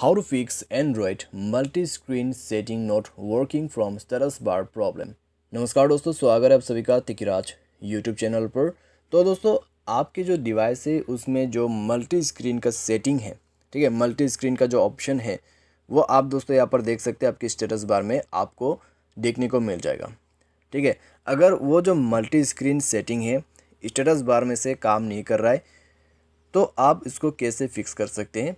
How to fix Android multi-screen setting not working from status bar problem। नमस्कार दोस्तों, स्वागत है आप सभी का तिकिराज यूट्यूब चैनल पर। तो दोस्तों, आपके जो डिवाइस है उसमें जो मल्टी स्क्रीन का सेटिंग है, ठीक है, मल्टी स्क्रीन का जो ऑप्शन है वो आप दोस्तों यहाँ पर देख सकते हैं। आपके स्टेटस बार में आपको देखने को मिल जाएगा, ठीक है। अगर वो जो मल्टी स्क्रीन सेटिंग है स्टेटस बार में से काम नहीं कर रहा है तो आप इसको कैसे फिक्स कर सकते हैं,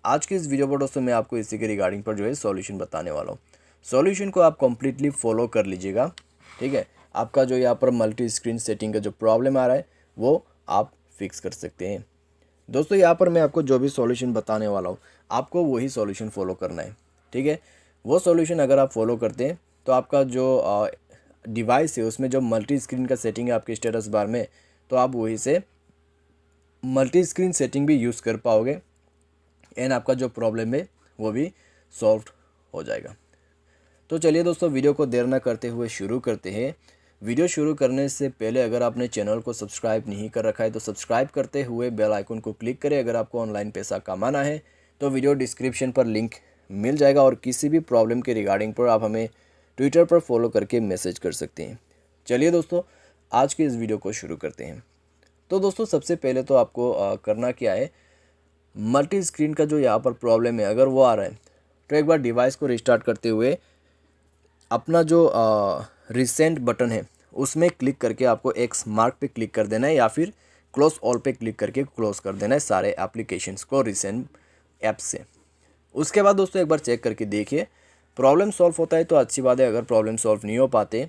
आज की इस वीडियो पर दोस्तों मैं आपको इसी के रिगार्डिंग पर जो है सॉल्यूशन बताने वाला हूँ। सॉल्यूशन को आप कंप्लीटली फॉलो कर लीजिएगा, ठीक है। आपका जो यहाँ पर मल्टी स्क्रीन सेटिंग का जो प्रॉब्लम आ रहा है वो आप फिक्स कर सकते हैं। दोस्तों, यहाँ पर मैं आपको जो भी सॉल्यूशन बताने वाला हूँ आपको वही सॉल्यूशन फॉलो करना है, ठीक है। वो सॉल्यूशन अगर आप फॉलो करते हैं तो आपका जो डिवाइस है उसमें जो मल्टी स्क्रीन का सेटिंग है आपके स्टेटस बार में, तो आप वही से मल्टी स्क्रीन सेटिंग भी यूज़ कर पाओगे एंड आपका जो प्रॉब्लम है वो भी सॉल्व हो जाएगा। तो चलिए दोस्तों, वीडियो को देर न करते हुए शुरू करते हैं। वीडियो शुरू करने से पहले अगर आपने चैनल को सब्सक्राइब नहीं कर रखा है तो सब्सक्राइब करते हुए बेल आइकन को क्लिक करें। अगर आपको ऑनलाइन पैसा कमाना है तो वीडियो डिस्क्रिप्शन पर लिंक मिल जाएगा और किसी भी प्रॉब्लम के रिगार्डिंग पर आप हमें ट्विटर पर फॉलो करके मैसेज कर सकते हैं। चलिए दोस्तों, आज के इस वीडियो को शुरू करते हैं। तो दोस्तों, सबसे पहले तो आपको करना क्या है, मल्टी स्क्रीन का जो यहाँ पर प्रॉब्लम है अगर वो आ रहा है तो एक बार डिवाइस को रिस्टार्ट करते हुए अपना जो रिसेंट बटन है उसमें क्लिक करके आपको एक्स मार्क पे क्लिक कर देना है या फिर क्लोज ऑल पे क्लिक करके क्लोज कर देना है सारे एप्लीकेशंस को रिसेंट ऐप से। उसके बाद दोस्तों एक बार चेक करके देखिए, प्रॉब्लम सॉल्व होता है तो अच्छी बात है। अगर प्रॉब्लम सॉल्व नहीं हो पाते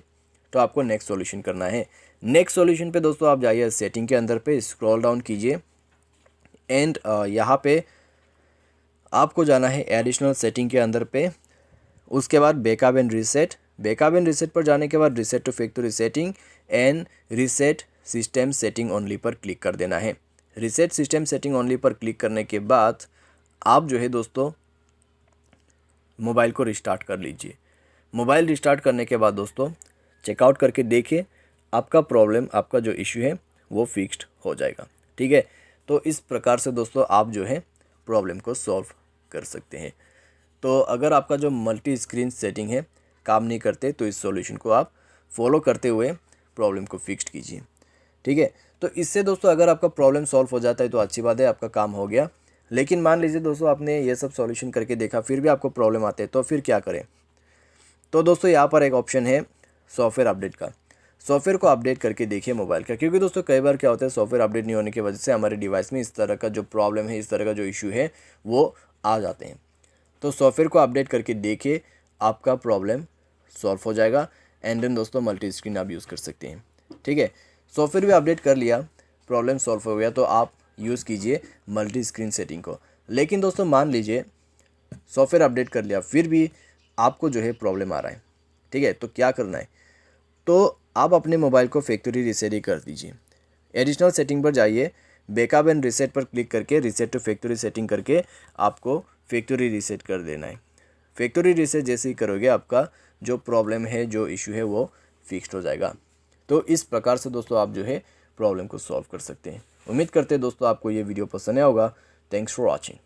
तो आपको नेक्स्ट सॉल्यूशन करना है। नेक्स्ट सॉल्यूशन पे दोस्तों आप जाइए, सेटिंग के अंदर पे स्क्रॉल डाउन कीजिए एंड यहाँ पे आपको जाना है एडिशनल सेटिंग के अंदर पे। उसके बाद बैकअप एंड रीसेट पर जाने के बाद reset to factory setting and reset system setting only पर क्लिक कर देना है। रीसेट सिस्टम सेटिंग ओनली पर क्लिक करने के बाद आप जो है दोस्तों मोबाइल को रिस्टार्ट कर लीजिए। मोबाइल रिस्टार्ट करने के बाद दोस्तों चेकआउट करके देखिए, आपका प्रॉब्लम, आपका जो इशू है वो फिक्स्ड हो जाएगा, ठीक है। तो इस प्रकार से दोस्तों आप जो है प्रॉब्लम को सॉल्व कर सकते हैं। तो अगर आपका जो मल्टी स्क्रीन सेटिंग है काम नहीं करते तो इस सॉल्यूशन को आप फॉलो करते हुए प्रॉब्लम को फिक्स्ड कीजिए, ठीक है। तो इससे दोस्तों अगर आपका प्रॉब्लम सॉल्व हो जाता है तो अच्छी बात है, आपका काम हो गया। लेकिन मान लीजिए दोस्तों आपने ये सब सॉल्यूशन करके देखा फिर भी आपको प्रॉब्लम आते हैं तो फिर क्या करें। तो दोस्तों यहाँ पर एक ऑप्शन है सॉफ्टवेयर अपडेट का। सॉफ्टवेयर को अपडेट करके देखिए मोबाइल का, क्योंकि दोस्तों कई बार क्या होता है सॉफ्टवेयर अपडेट नहीं होने की वजह से हमारे डिवाइस में इस तरह का जो प्रॉब्लम है, इस तरह का जो इशू है वो आ जाते हैं। तो सॉफ्टवेयर को अपडेट करके देखिए, आपका प्रॉब्लम सॉल्व हो जाएगा एंड देन दोस्तों मल्टी स्क्रीन आप यूज़ कर सकते हैं, ठीक है। सॉफ्टवेयर भी अपडेट कर लिया, प्रॉब्लम सॉल्व हो गया तो आप यूज़ कीजिए मल्टी स्क्रीन सेटिंग को। लेकिन दोस्तों मान लीजिए सॉफ्टवेयर अपडेट कर लिया फिर भी आपको जो है प्रॉब्लम आ रहा है, ठीक है। तो क्या करना है, तो आप अपने मोबाइल को फैक्ट्री रीसेट ही कर दीजिए। एडिशनल सेटिंग पर जाइए, बैकअप एंड रीसेट पर क्लिक करके रीसेट टू फैक्ट्री सेटिंग करके आपको फैक्ट्री रीसेट कर देना है। फैक्ट्री रीसेट जैसे ही करोगे आपका जो प्रॉब्लम है, जो इशू है वो फिक्स्ड हो जाएगा। तो इस प्रकार से दोस्तों आप जो है प्रॉब्लम को सॉल्व कर सकते हैं। उम्मीद करते हैं दोस्तों आपको ये वीडियो पसंद आया होगा। Thanks for watching.